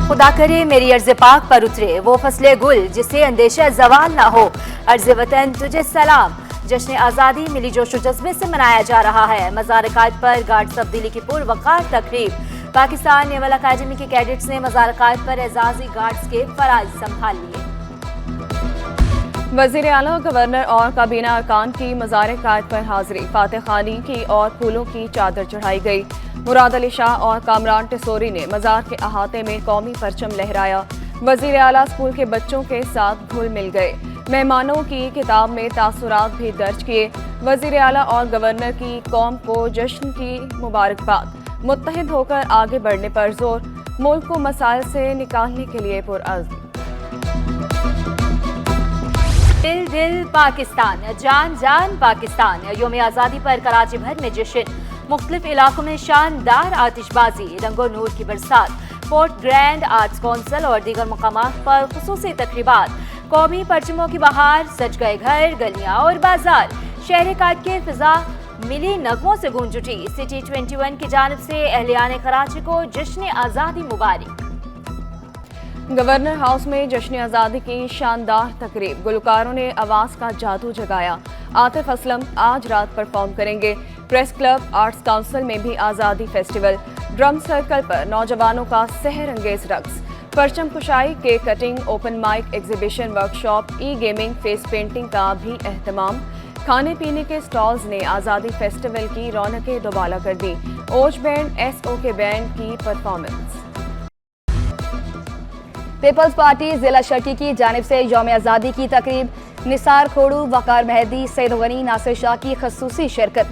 खुदा करे मेरी अर्ज़ पाक पर उतरे वो फसले गुल जिसे अंदेशा जवाल ना हो। अर्ज़ वतन तुझे सलाम। जश्न आज़ादी मिली जोश और जज्बे से मनाया जा रहा है। मज़ार कायद पर गार्ड तब्दीली की पुरवकार तकरीब। पाकिस्तान नेवल अकादमी के कैडेट्स ने मज़ार कायद पर एजाजी गार्ड्स के फराइज संभाल लिए। वज़ीर आला, गवर्नर और काबीना अरकान की मज़ार कायद पर हाजिरी, फातह खानी की और फूलों की चादर चढ़ाई गई। मुराद अली शाह और कामरान टिसोरी ने मज़ार के अहाते में कौमी परचम लहराया। वज़ीर आला स्कूल के बच्चों के साथ घुल मिल गए। मेहमानों की किताब में तासुरात भी दर्ज किए। वज़ीर आला और गवर्नर की कौम को जश्न की मुबारकबाद। मुत्तहिद होकर आगे बढ़ने पर जोर, मुल्क को मसाइल से निकालने के लिए पुरअज़्म। दिल दिल पाकिस्तान, जान जान पाकिस्तान। यौम आज़ादी पर कराची भर में जश्न। मुख्तलिफ इलाकों में शानदार आतिशबाजी, रंगो नूर की बरसात। पोर्ट ग्रैंड, आर्ट्स कौंसिल और दीगर मकामात पर खुसूसी तकरीबात। कौमी परचमों की बहार, सज गए घर, गलियां और बाजार। शहर कायद के फिजा मिली नगमों से गूंज उठी। सिटी 21 की जानिब से अहलियान कराची को जश्न आज़ादी मुबारक। गवर्नर हाउस में जश्न आज़ादी की शानदार तकरीब। गुलकारों ने आवाज़ का जादू जगाया। आतिफ असलम आज रात परफॉर्म करेंगे। प्रेस क्लब, आर्ट्स काउंसिल में भी आज़ादी फेस्टिवल। ड्रम सर्कल पर नौजवानों का सहर अंगेज रक्स। परचम कुशाई, cake cutting, open mic exhibition, workshop, e gaming, face painting का भी एहतमाम। खाने पीने के स्टॉल्स ने आज़ादी फेस्टिवल की रौनकें दोबाला कर दी। ओज बैंड, SOK बैंड की परफॉर्मेंस। पीपल्स पार्टी जिला शर्की की जानिब से यौम आज़ादी की तकरीब। निसार खोड़ू, वकार मेहदी, सैयद गनी, नासिर शाह की खसूसी शिरकत।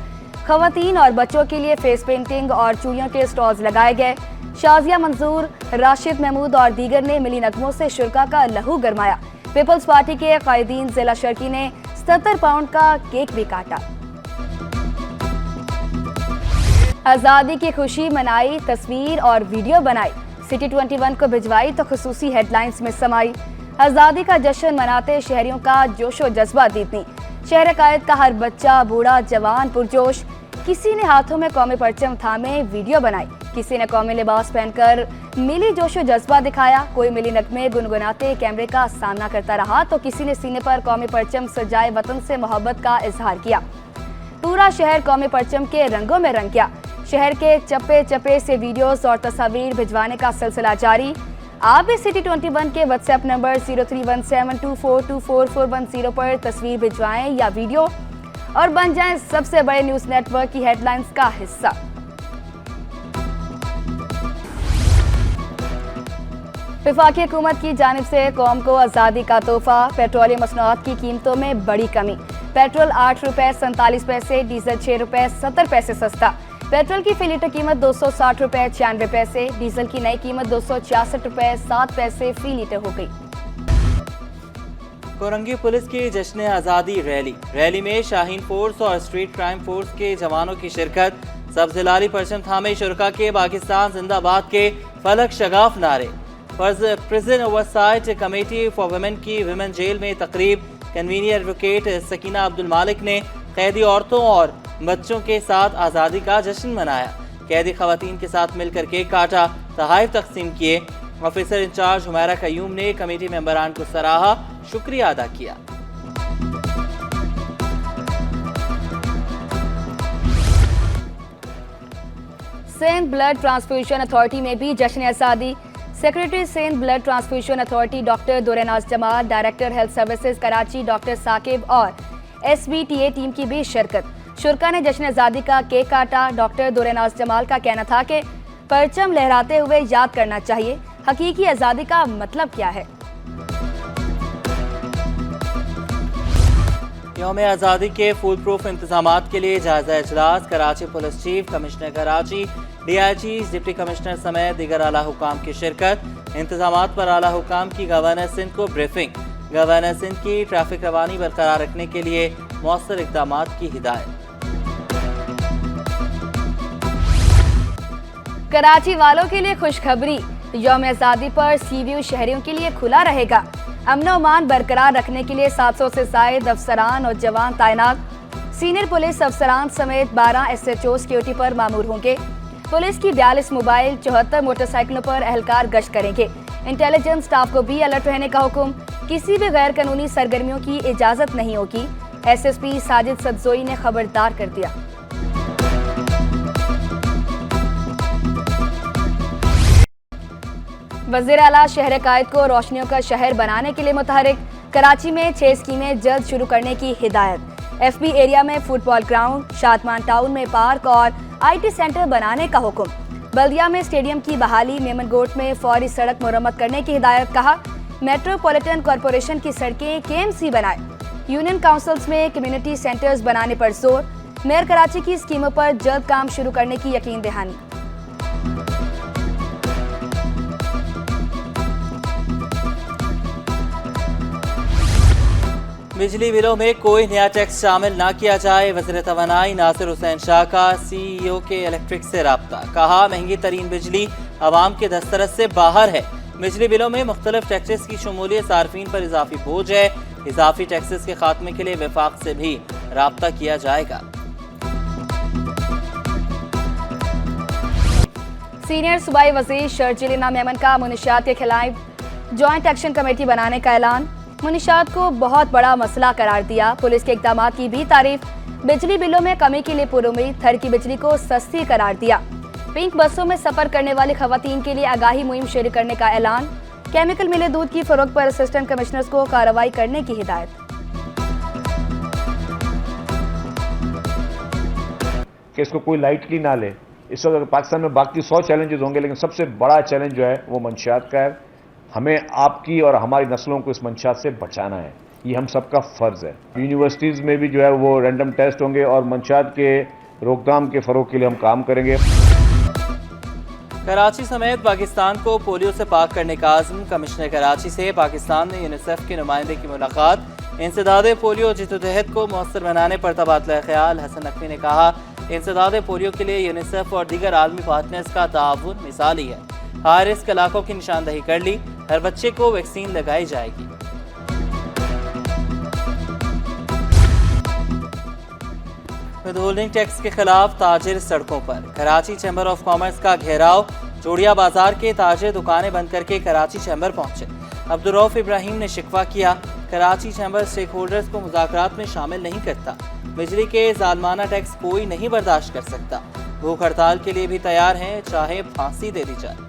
खवातीन और बच्चों के लिए फेस पेंटिंग और चूड़ियों के स्टॉल्स लगाए गए। शाजिया मंजूर, राशिद महमूद और दीगर ने मिली नगमों से शुरा का लहू गरमाया। पीपल्स पार्टी के कायदीन जिला शर्की ने 77 पाउंड का केक भी काटा। आज़ादी की खुशी मनाई, तस्वीर और वीडियो बनाई। सिटी 21 को भिजवाई तो खुसूसी हेडलाइंस में समाई। आज़ादी का जश्न मनाते शहरियों का जोशो जज्बा दीदनी। शहर कायद का हर बच्चा, बूढ़ा, जवान पुरजोश। किसी ने हाथों में कौमी परचम थामे वीडियो बनाई। किसी ने कौमी लिबास पहनकर मिली जोशो जज्बा दिखाया। कोई मिली नगमे गुनगुनाते कैमरे का सामना करता रहा तो किसी ने सीने पर कौमी परचम सजाए वतन से मोहब्बत का इजहार किया। पूरा शहर कौमी परचम के रंगों में रंग गया। शहर के चप्पे चप्पे से वीडियोस और तस्वीर भिजवाने का सिलसिला जारी। आप भी सिटी 21 के व्हाट्सएप नंबर 031724244110 पर तस्वीर भिजवाएं या वीडियो और बन जाएं सबसे बड़े न्यूज नेटवर्क की हेडलाइंस का हिस्सा। वफाकी हुकूमत की जानिब से कौम को आज़ादी का तोहफा। पेट्रोलियम मसनूआत की कीमतों में बड़ी कमी। पेट्रोल 8 रुपए 47 पैसे, डीजल 6 रुपए 70 पैसे सस्ता। पेट्रोल की फी लीटर कीमत 260 रुपए 96 पैसे, डीजल की नई कीमत 266 रुपए 7 पैसे फी लीटर हो गई। कोरंगी पुलिस की जश्न आज़ादी रैली में शाहीन फोर्स और स्ट्रीट क्राइम फोर्स के जवानों की शिरकत। सब्ज़ हिलाली परचम थामे शुरका के पाकिस्तान जिंदाबाद के फलक शगाफ नारे। Prison oversight committee for women की विमेन जेल में तकरीब। कन्वीनियर एडवोकेट सकीना अब्दुल मालिक ने कैदी औरतों और बच्चों के साथ आज़ादी का जश्न मनाया। कैदी खवातीन के साथ मिलकर केक काटा, तहाइफ तकसीम किए। ऑफिसर इंचार्ज हुमैरा कयूम ने कमेटी मेंबरान को सराहा, शुक्रिया अदा किया। सिंध ब्लड ट्रांसफ्यूजन अथॉरिटी में भी जश्न आज़ादी। Secretary Sindh blood transfusion authority doctor Durenaz Jamal, director health services Karachi doctor Saqib और SBTA टीम की भी शिरकत। शुरका ने जश्न आज़ादी का केक काटा। डॉक्टर दुरेनाज जमाल का कहना था कि परचम लहराते हुए याद करना चाहिए हकीकी आज़ादी का मतलब क्या है। यौम आज़ादी के फुल प्रूफ इंतजामात के लिए जायजा इजलास। Karachi police chief, commissioner Karachi, DIGs, deputy commissioner समेत दीगर आला हुकाम की शिरकत। इंतजामात पर आला हुकाम की गवर्नर सिंध को ब्रीफिंग। गवर्नर सिंध की ट्रैफिक रवानी बरकरार रखने के लिए मौसर इकदाम की हिदायत। कराची वालों के लिए खुशखबरी। यौम आज़ादी पर सी व्यू शहरियों के लिए खुला रहेगा। अमन अमान बरकरार रखने के लिए 700 से जायद अफसरान और जवान तैनात। सीनियर पुलिस अफसरान समेत 12 SHO सिक्योरिटी पर मामूर होंगे। पुलिस की 42 मोबाइल 74 मोटरसाइकिलों पर एहलकार गश्त करेंगे। इंटेलिजेंस स्टाफ को भी अलर्ट रहने का हुक्म। किसी भी गैर कानूनी सरगर्मियों की इजाजत नहीं होगी, एसएसपी साजिद सदजोई ने खबरदार कर दिया। वज़ीर आला शहर कायद को रोशनियों का शहर बनाने के लिए मुतहरिक। कराची में 6 स्कीमें जल्द शुरू करने की हिदायत। एफबी एरिया में फुटबॉल ग्राउंड, शादमान टाउन में पार्क और IT सेंटर बनाने का हुक्म। बल्दिया में स्टेडियम की बहाली, मेमनगोट में फौरी सड़क मुरम्मत करने की हिदायत। कहा, मेट्रोपॉलिटन कॉरपोरेशन की सड़कें KMC बनाए। यूनियन काउंसिल्स में कम्युनिटी सेंटर्स बनाने पर जोर। मेयर कराची की स्कीमों पर जल्द काम शुरू करने की यकीन दहानी। बिजली बिलों में कोई नया टैक्स शामिल ना किया जाए। वज़ीर तवानाई नासिर हुसैन शाह का CEO के इलेक्ट्रिक से राब्ता। कहा, महंगी तरीन बिजली आवाम के दस्तरस से बाहर है। बिजली बिलों में मुख्तलिफ टैक्सेस की शमूलियत सार्फिन पर इजाफी बोझ है। इजाफी टैक्सेस के खात्मे के लिए वफाक से भी राब्ता किया जाएगा। सीनियर सूबाई वज़ीर शर्जील इनाम मेमन का मुनशियात के खिलाफ जॉइंट एक्शन कमेटी बनाने का ऐलान। मुनशियात को बहुत बड़ा मसला करार दिया। पुलिस के इक़दामात की भी तारीफ। बिजली बिलों में कमी के लिए पुरुमीद, थर की बिजली को सस्ती करार दिया। पिंक बसों में सफर करने वाली खवातीन के लिए आगाही मुहिम शुरू करने का ऐलान। केमिकल मिले दूध की फरोख्त पर असिस्टेंट कमिश्नर्स को कार्रवाई करने की हिदायत। कि इसको कोई लाइटली ना ले। इस वक्त पाकिस्तान में बाकी 100 चैलेंजेस होंगे, लेकिन सबसे बड़ा चैलेंज जो है वो मंशियात का है। हमें आपकी और हमारी नस्लों को इस मंशियात से बचाना है, ये हम सबका फ़र्ज़ है। यूनिवर्सिटीज़ में भी जो है वो रैंडम टेस्ट होंगे और मंशियात के रोकथाम के फ़रोग के लिए हम काम करेंगे। कराची समेत पाकिस्तान को पोलियो से पाक करने का आज़म। कमिश्नर कराची से पाकिस्तान में यूनिसेफ के नुमाइंदे की मुलाकात। इंसदादे पोलियो जिद्दोजहद को मौसर बनाने पर तबादला ख्याल। हसन नकवी ने कहा, इंसदादे पोलियो के लिए यूनिसेफ और दीगर आलमी पार्टनर्स का ताउन मिसाली है। हाई रिस्क इलाकों की निशानदही कर ली। हर बच्चे को वैक्सीन लगाई जाएगी। विदहोल्डिंग टैक्स के खिलाफ ताजिर सड़कों पर। कराची चैम्बर ऑफ कॉमर्स का घेराव। जोड़िया बाजार के ताजिर दुकानें बंद करके कराची चैम्बर पहुंचे। अब्दुर्रऊफ इब्राहिम ने शिकवा किया, कराची चैम्बर स्टेक होल्डर्स को मुज़ाकरात में शामिल नहीं करता। बिजली के जालमाना टैक्स कोई नहीं बर्दाश्त कर सकता। भूख हड़ताल के लिए भी तैयार हैं, चाहे फांसी दे दी जाए।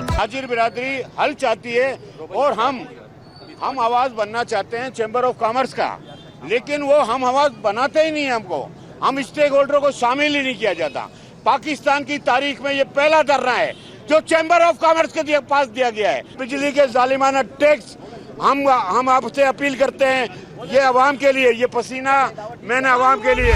ताजिर बिरादरी हल चाहती है और हम आवाज बनना चाहते हैं चैम्बर ऑफ कॉमर्स का, लेकिन वो हम आवाज बनाते ही नहीं है। हम स्टेक होल्डर को शामिल ही नहीं किया जाता। पाकिस्तान की तारीख में ये पहला धरना है जो चैम्बर ऑफ कॉमर्स के पास दिया गया है। बिजली के जालिमाना टैक्स हम आपसे अपील करते हैं, ये अवाम के लिए, ये पसीना मैंने अवाम के लिए।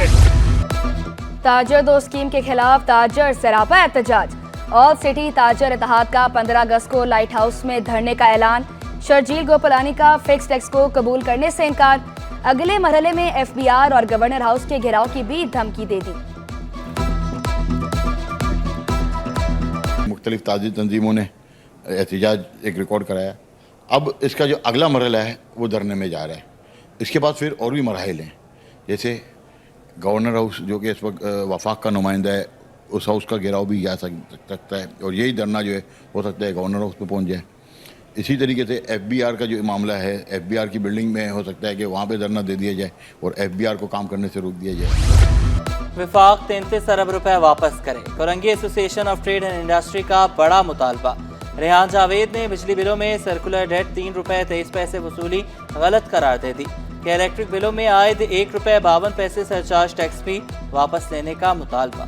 ताजर 2 स्कीम के खिलाफ ताजर सरापा एहतजाज। ऑल सिटी ताजर इत्तेहाद का 15 अगस्त को लाइट हाउस में धरने का ऐलान। शर्जील गोपलानी का फिक्स टैक्स को कबूल करने से इनकार। अगले मरहले में FBR और गवर्नर हाउस के घेराव की भी धमकी दे दी। मुख्तलिफ ताजिर तंजीमों ने एहतजाज एक रिकॉर्ड कराया। अब इसका जो अगला मरहला है वो धरने में जा रहा है। इसके बाद फिर और भी मराहिल हैं, जैसे गवर्नर हाउस जो कि इस वक्त वफाक का नुमाइंदा है, उस हाउस का घेराव भी जा सकता है और यही धरना जो है हो सकता है गवर्नर हाउस पे पहुंच जाए। इसी तरीके से FBR का जो मामला है, FBR की बिल्डिंग में हो सकता है कि वहाँ पे धरना दे दिया जाए और FBR को काम करने से रोक दिया जाए। विफाक 33 अरब रुपए वापस करे। Korangi association of trade and industry का बड़ा मुतालबा। रेहान जावेद ने बिजली बिलों में सर्कुलर डेट 3 रुपए 23 पैसे वसूली गलत करार दे दी। कि इलेक्ट्रिक बिलों में आयद 1 रुपए 52 पैसे सरचार्ज टैक्स भी वापस लेने का मुतालबा।